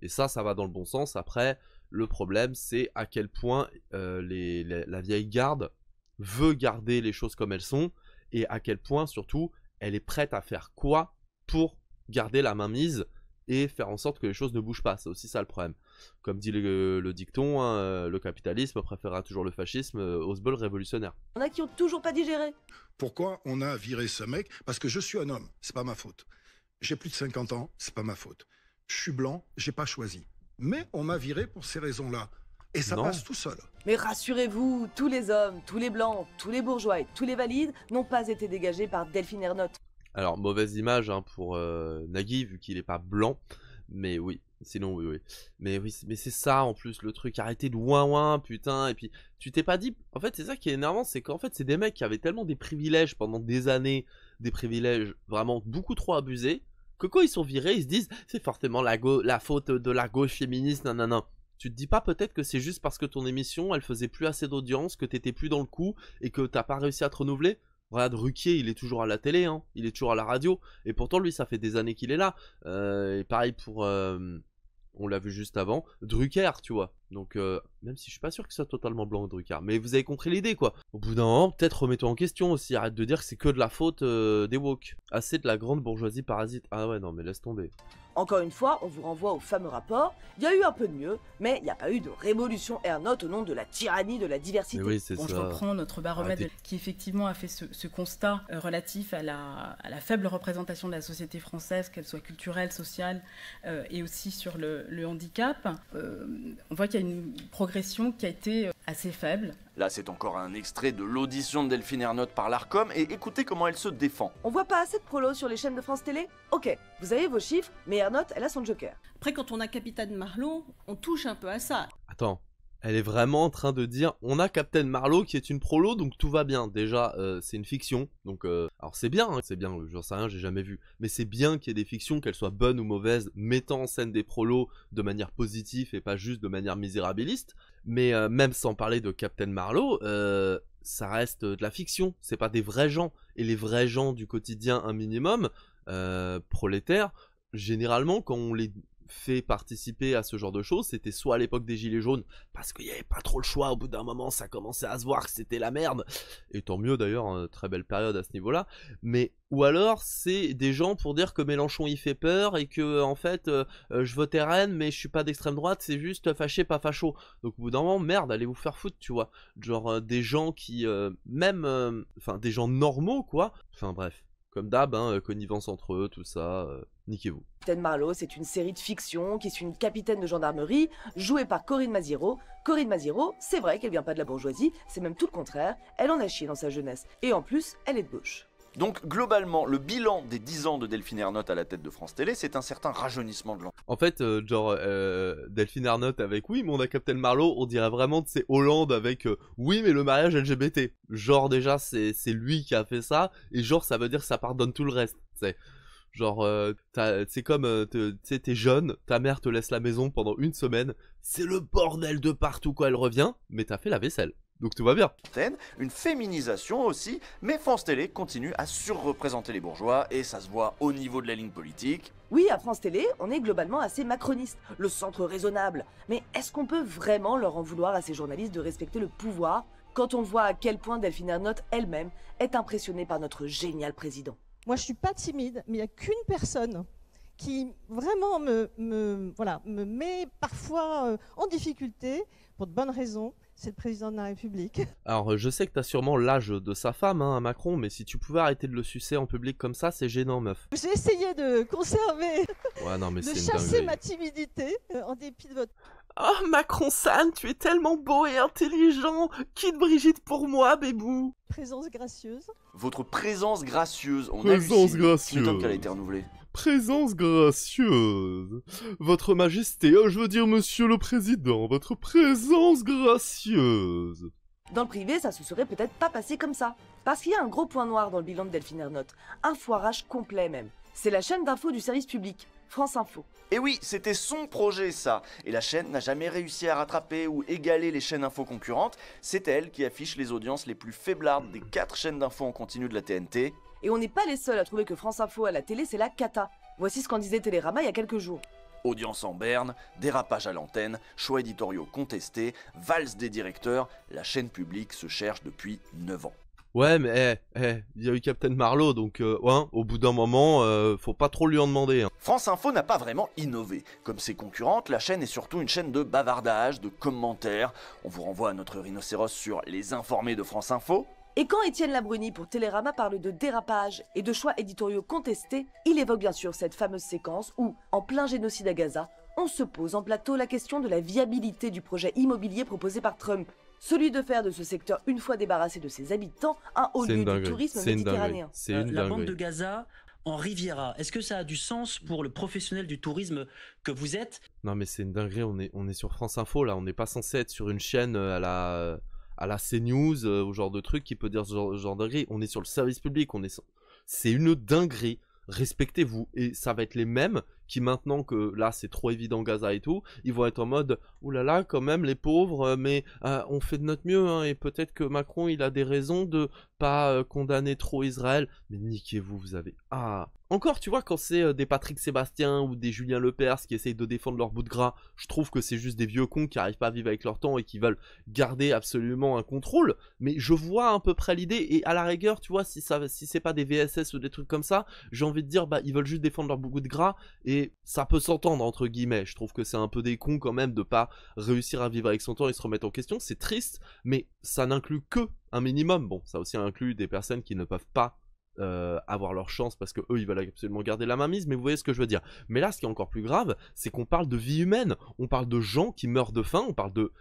et ça va dans le bon sens. Après, le problème, c'est à quel point la vieille garde veut garder les choses comme elles sont, et à quel point, surtout, elle est prête à faire quoi pour garder la main mise et faire en sorte que les choses ne bougent pas. C'est aussi ça le problème. comme dit le dicton, hein, le capitalisme préférera toujours le fascisme au sbul révolutionnaire. Il y en a qui ont toujours pas digéré. Pourquoi on a viré ce mec? Parce que je suis un homme, c'est pas ma faute. J'ai plus de 50 ans, c'est pas ma faute. Je suis blanc, j'ai pas choisi. Mais on m'a viré pour ces raisons-là. Et ça passe tout seul. Mais rassurez-vous, tous les hommes, tous les blancs, tous les bourgeois et tous les valides n'ont pas été dégagés par Delphine Ernotte. Alors, mauvaise image hein, pour Nagui, vu qu'il est pas blanc. Mais oui, sinon oui. Mais oui, mais c'est ça en plus le truc, arrêtez de ouin putain. Et puis, tu t'es pas dit... En fait, c'est ça qui est énervant, c'est qu'en fait, c'est des mecs qui avaient tellement des privilèges pendant des années, des privilèges vraiment beaucoup trop abusés, que quand ils sont virés, ils se disent, c'est forcément la faute de la gauche féministe, nanana. Tu te dis pas peut-être que c'est juste parce que ton émission, elle faisait plus assez d'audience, que t'étais plus dans le coup, et que t'as pas réussi à te renouveler? Regarde, Ruquier, il est toujours à la télé, hein. Il est toujours à la radio, et pourtant lui, ça fait des années qu'il est là. Et pareil pour, on l'a vu juste avant, Drucker, tu vois. Donc, même si je suis pas sûr que ce soit totalement blanc Drucker, mais vous avez compris l'idée, quoi. Au bout d'un moment, peut-être remets-toi en question aussi, arrête de dire que c'est que de la faute des woke. Assez de la grande bourgeoisie parasite. Ah ouais, non, mais laisse tomber. Encore une fois, on vous renvoie au fameux rapport. Il y a eu un peu de mieux, mais il n'y a pas eu de révolution Ernotte au nom de la tyrannie de la diversité. Oui, c'est bon, ça. Je reprends notre baromètre qui effectivement a fait ce constat relatif à la faible représentation de la société française, qu'elle soit culturelle, sociale et aussi sur le handicap. On voit qu'il y a une progression qui a été assez faible. Là, c'est encore un extrait de l'audition de Delphine Ernotte par l'Arcom, et écoutez comment elle se défend. On voit pas assez de prolos sur les chaînes de France Télé? Ok, vous avez vos chiffres, mais Ernotte, elle a son joker. Après, quand on a Capitaine Marlowe, on touche un peu à ça. Attends, elle est vraiment en train de dire, on a Captain Marlowe qui est une prolo, donc tout va bien. Déjà, c'est une fiction, donc alors c'est bien, j'en sais rien, j'ai jamais vu. Mais c'est bien qu'il y ait des fictions, qu'elles soient bonnes ou mauvaises, mettant en scène des prolos de manière positive et pas juste de manière misérabiliste. Mais même sans parler de Captain Marlowe, ça reste de la fiction, c'est pas des vrais gens. Et les vrais gens du quotidien, un minimum, prolétaires, généralement quand on les fait participer à ce genre de choses, c'était soit à l'époque des Gilets jaunes, parce qu'il n'y avait pas trop le choix, au bout d'un moment ça commençait à se voir que c'était la merde, et tant mieux d'ailleurs, très belle période à ce niveau-là, mais ou alors c'est des gens pour dire que Mélenchon il fait peur, et que en fait je votais Rennes, mais je suis pas d'extrême droite, c'est juste fâché pas facho, donc au bout d'un moment, merde, allez vous faire foutre, tu vois, genre des gens qui, enfin des gens normaux quoi, enfin bref. Comme d'hab, hein, connivence entre eux, tout ça, niquez-vous. Capitaine Marlowe, c'est une série de fiction qui suit une capitaine de gendarmerie jouée par Corinne Maziero. Corinne Maziero, c'est vrai qu'elle vient pas de la bourgeoisie, c'est même tout le contraire, elle en a chié dans sa jeunesse. Et en plus, elle est de gauche. Donc globalement, le bilan des 10 ans de Delphine Ernotte à la tête de France Télé, c'est un certain rajeunissement de l'enfant. En fait, Delphine Ernotte avec oui, mais on a Captain Marlowe, on dirait vraiment de c'est Hollande avec oui, mais le mariage LGBT. Genre déjà, c'est lui qui a fait ça, et genre ça veut dire que ça pardonne tout le reste. C'est genre, c'est comme, tu sais, t'es jeune, ta mère te laisse la maison pendant une semaine, c'est le bordel de partout quand elle revient, mais t'as fait la vaisselle. Donc tout va bien. Une féminisation aussi, mais France Télé continue à surreprésenter les bourgeois, et ça se voit au niveau de la ligne politique. Oui, à France Télé, on est globalement assez macroniste, le centre raisonnable. Mais est-ce qu'on peut vraiment leur en vouloir à ces journalistes de respecter le pouvoir, quand on voit à quel point Delphine Ernotte elle-même est impressionnée par notre génial président? Moi, je suis pas timide, mais il n'y a qu'une personne qui vraiment me met parfois en difficulté, pour de bonnes raisons, c'est le président de la République. Alors, je sais que t'as sûrement l'âge de sa femme, hein, Macron, mais si tu pouvais arrêter de le sucer en public comme ça, c'est gênant, meuf. J'ai essayé de conserver, ouais, non, mais de chasser ma timidité, en dépit de votre... Oh, Macron-san, tu es tellement beau et intelligent. Quitte Brigitte pour moi, bébou. Présence gracieuse. Votre présence gracieuse. On présence gracieuse. C'est qu'elle a été renouvelée. Présence gracieuse. Votre Majesté, je veux dire Monsieur le Président, votre présence gracieuse. Dans le privé, ça se serait peut-être pas passé comme ça. Parce qu'il y a un gros point noir dans le bilan de Delphine Ernotte. Un foirage complet même. C'est la chaîne d'info du service public, France Info. Et oui, c'était son projet ça. Et la chaîne n'a jamais réussi à rattraper ou égaler les chaînes info concurrentes. C'est elle qui affiche les audiences les plus faiblardes des 4 chaînes d'info en continu de la TNT. Et on n'est pas les seuls à trouver que France Info à la télé, c'est la cata. Voici ce qu'en disait Télérama il y a quelques jours. Audience en berne, dérapage à l'antenne, choix éditoriaux contestés, valse des directeurs, la chaîne publique se cherche depuis 9 ans. Ouais, mais il y a eu Captain Marlowe, donc ouais, au bout d'un moment, faut pas trop lui en demander. Hein. France Info n'a pas vraiment innové. Comme ses concurrentes, la chaîne est surtout une chaîne de bavardage, de commentaires. On vous renvoie à notre rhinocéros sur Les Informés de France Info. Et quand Étienne Labruni pour Télérama parle de dérapage et de choix éditoriaux contestés, il évoque bien sûr cette fameuse séquence où, en plein génocide à Gaza, on se pose en plateau la question de la viabilité du projet immobilier proposé par Trump. Celui de faire de ce secteur, une fois débarrassé de ses habitants, un haut lieu du tourisme méditerranéen. La bande de Gaza en Riviera, est-ce que ça a du sens pour le professionnel du tourisme que vous êtes? Non mais c'est une dinguerie, on est sur France Info là, on n'est pas censé être sur une chaîne à la CNews, au genre de truc qui peut dire ce genre de dinguerie. On est sur le service public, c'est une dinguerie. Respectez-vous. Et ça va être les mêmes qui, maintenant que là c'est trop évident Gaza et tout, ils vont être en mode oh là là quand même les pauvres, mais on fait de notre mieux hein, et peut-être que Macron il a des raisons de pas condamner trop Israël. Mais niquez-vous, vous avez encore, tu vois, quand c'est des Patrick Sébastien ou des Julien Lepers qui essayent de défendre leur bout de gras, je trouve que c'est juste des vieux cons qui arrivent pas à vivre avec leur temps et qui veulent garder absolument un contrôle. Mais je vois à peu près l'idée, et à la rigueur, tu vois, si c'est pas des VSS ou des trucs comme ça, j'ai envie de dire, bah ils veulent juste défendre leur bout de gras, et ça peut s'entendre entre guillemets. Je trouve que c'est un peu des cons quand même de pas réussir à vivre avec son temps et se remettre en question. C'est triste, mais ça n'inclut que un minimum. Bon, ça aussi inclut des personnes qui ne peuvent pas avoir leur chance parce que eux ils veulent absolument garder la mainmise, mais vous voyez ce que je veux dire. Mais là ce qui est encore plus grave, c'est qu'on parle de vie humaine, on parle de gens qui meurent de faim, on parle de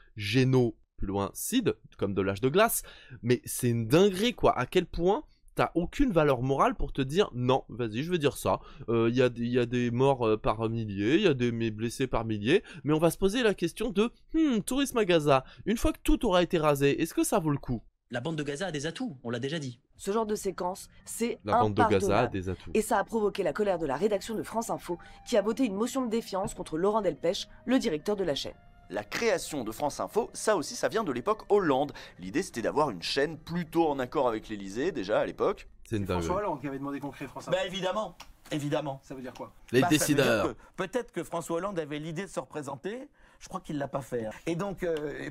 plus loin cid, comme de l'âge de glace, mais c'est une dinguerie quoi, à quel point t'as aucune valeur morale pour te dire non, vas-y je veux dire ça, il y a des morts par milliers, il y a des blessés par milliers, mais on va se poser la question de tourisme à Gaza, une fois que tout aura été rasé, est-ce que ça vaut le coup? La bande de Gaza a des atouts, on l'a déjà dit. Ce genre de séquence, c'est La bande de Gaza a des impardonnable. atouts. Et ça a provoqué la colère de la rédaction de France Info, qui a voté une motion de défiance contre Laurent Delpech, le directeur de la chaîne. La création de France Info, ça aussi ça vient de l'époque Hollande. L'idée c'était d'avoir une chaîne plutôt en accord avec l'Élysée déjà à l'époque. C'est une François Hollande qui avait demandé qu'on crée France Info. Bah évidemment, évidemment. Ça veut dire quoi? Les Ça veut dire décideurs. que peut-être que François Hollande avait l'idée de se représenter, je crois qu'il l'a pas fait. Et donc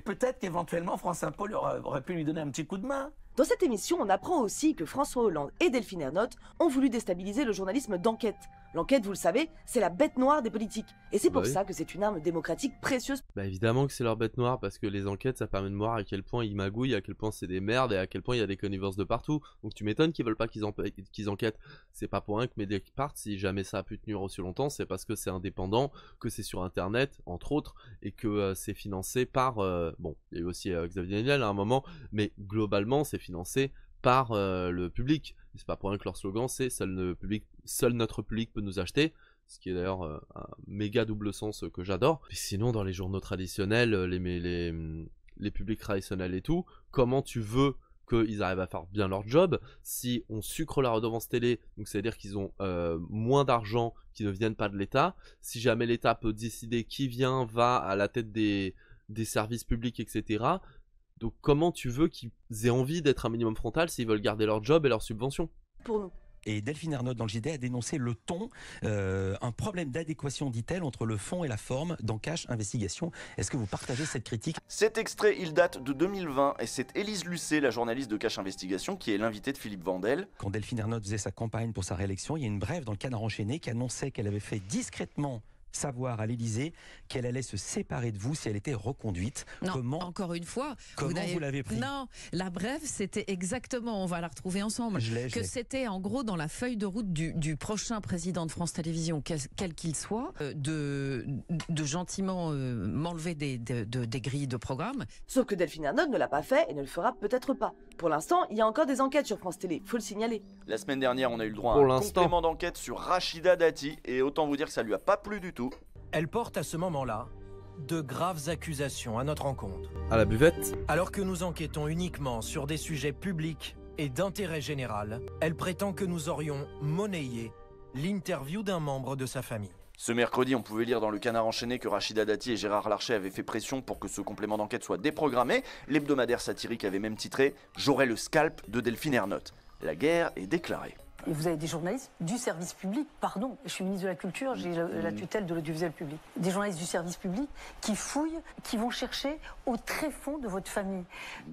peut-être qu'éventuellement France Info aurait pu lui donner un petit coup de main. Dans cette émission, on apprend aussi que François Hollande et Delphine Ernotte ont voulu déstabiliser le journalisme d'enquête. L'enquête, vous le savez, c'est la bête noire des politiques. Et c'est pour oui. ça que c'est une arme démocratique précieuse. Bah évidemment que c'est leur bête noire, parce que les enquêtes ça permet de voir à quel point ils magouillent, à quel point c'est des merdes et à quel point il y a des connivences de partout. Donc tu m'étonnes qu'ils veulent pas qu'ils enquêtent. C'est pas pour rien que Mediapart partent, si jamais ça a pu tenir aussi longtemps, c'est parce que c'est indépendant, que c'est sur internet entre autres, et que c'est financé par... bon, il y a eu aussi Xavier Niel à un moment, mais globalement c'est financé par le public. C'est pas pour rien que leur slogan c'est seul notre public peut nous acheter, ce qui est d'ailleurs un méga double sens que j'adore. Et sinon dans les journaux traditionnels, les publics traditionnels et tout, comment tu veux qu'ils arrivent à faire bien leur job si on sucre la redevance télé, donc c'est à dire qu'ils ont moins d'argent qui ne viennent pas de l'État, si jamais l'État peut décider qui va à la tête des services publics, etc. Donc comment tu veux qu'ils aient envie d'être un minimum frontal s'ils veulent garder leur job et leur subvention? Pour nous. Et Delphine Ernotte dans le JDD a dénoncé le ton, un problème d'adéquation, dit-elle, entre le fond et la forme dans Cash Investigation. Est-ce que vous partagez cette critique? Cet extrait, il date de 2020 et c'est Élise Lucet, la journaliste de Cash Investigation, qui est l'invitée de Philippe Vandel. Quand Delphine Ernotte faisait sa campagne pour sa réélection, il y a une brève dans le Canard enchaîné qui annonçait qu'elle avait fait discrètement savoir à l'Élysée qu'elle allait se séparer de vous si elle était reconduite. Non, encore une fois. Comment vous l'avez pris? Non, la brève, c'était exactement, on va la retrouver ensemble, que c'était en gros dans la feuille de route du prochain président de France Télévisions, quel qu'il soit, de gentiment m'enlever des grilles de programme. Sauf que Delphine Ernotte ne l'a pas fait et ne le fera peut-être pas. Pour l'instant, il y a encore des enquêtes sur France Télé, faut le signaler. La semaine dernière, on a eu le droit à un complément d'enquête sur Rachida Dati et autant vous dire que ça lui a pas plu du tout. Elle porte à ce moment-là de graves accusations à notre encontre. À la buvette. Alors que nous enquêtons uniquement sur des sujets publics et d'intérêt général, elle prétend que nous aurions monnayé l'interview d'un membre de sa famille. Ce mercredi, on pouvait lire dans le Canard enchaîné que Rachida Dati et Gérard Larcher avaient fait pression pour que ce complément d'enquête soit déprogrammé. L'hebdomadaire satirique avait même titré « J'aurai le scalp de Delphine Ernotte ». La guerre est déclarée. Et vous avez des journalistes du service public, pardon, je suis ministre de la Culture, j'ai la tutelle de l'audiovisuel public. Des journalistes du service public qui fouillent, qui vont chercher au tréfonds de votre famille.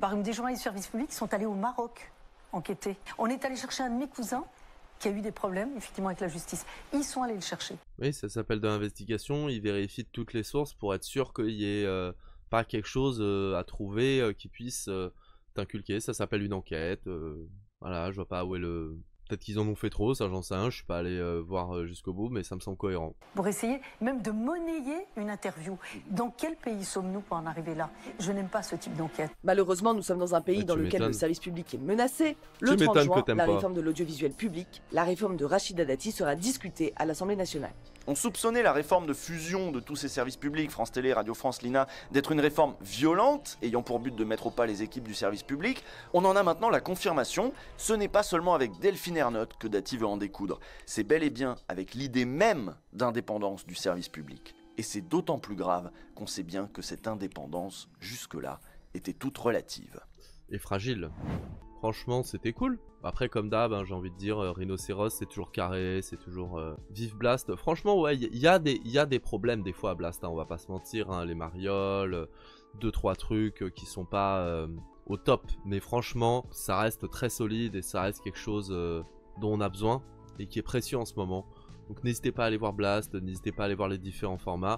Par exemple, des journalistes du service public qui sont allés au Maroc enquêter. On est allé chercher un de mes cousins qui a eu des problèmes, effectivement, avec la justice. Ils sont allés le chercher. Oui, ça s'appelle de l'investigation. Ils vérifient toutes les sources pour être sûr qu'il y ait pas quelque chose à trouver qui puisse t'inculquer. Ça s'appelle une enquête. Voilà, je vois pas où est le... Peut-être qu'ils en ont fait trop, ça j'en sais rien, je suis pas allé voir jusqu'au bout, mais ça me semble cohérent. Pour essayer même de monnayer une interview. Dans quel pays sommes-nous pour en arriver là? Je n'aime pas ce type d'enquête. Malheureusement, nous sommes dans un pays dans lequel le service public est menacé. Le 30 juin, la réforme de l'audiovisuel public, la réforme de Rachida Dati sera discutée à l'Assemblée nationale. On soupçonnait la réforme de fusion de tous ces services publics, France Télé, Radio France, l'INA, d'être une réforme violente, ayant pour but de mettre au pas les équipes du service public. On en a maintenant la confirmation. Ce n'est pas seulement avec Delphine Ernotte que Dati veut en découdre. C'est bel et bien avec l'idée même d'indépendance du service public. Et c'est d'autant plus grave qu'on sait bien que cette indépendance, jusque-là, était toute relative. Et fragile. Franchement, c'était cool. Après, comme d'hab, hein, j'ai envie de dire, Rhinocéros, c'est toujours carré, c'est toujours vive Blast. Franchement, ouais, il y a des problèmes des fois à Blast, hein, on va pas se mentir, hein, les marioles, 2-3 trucs qui sont pas au top. Mais franchement, ça reste très solide et ça reste quelque chose dont on a besoin et qui est précieux en ce moment. Donc n'hésitez pas à aller voir Blast, n'hésitez pas à aller voir les différents formats.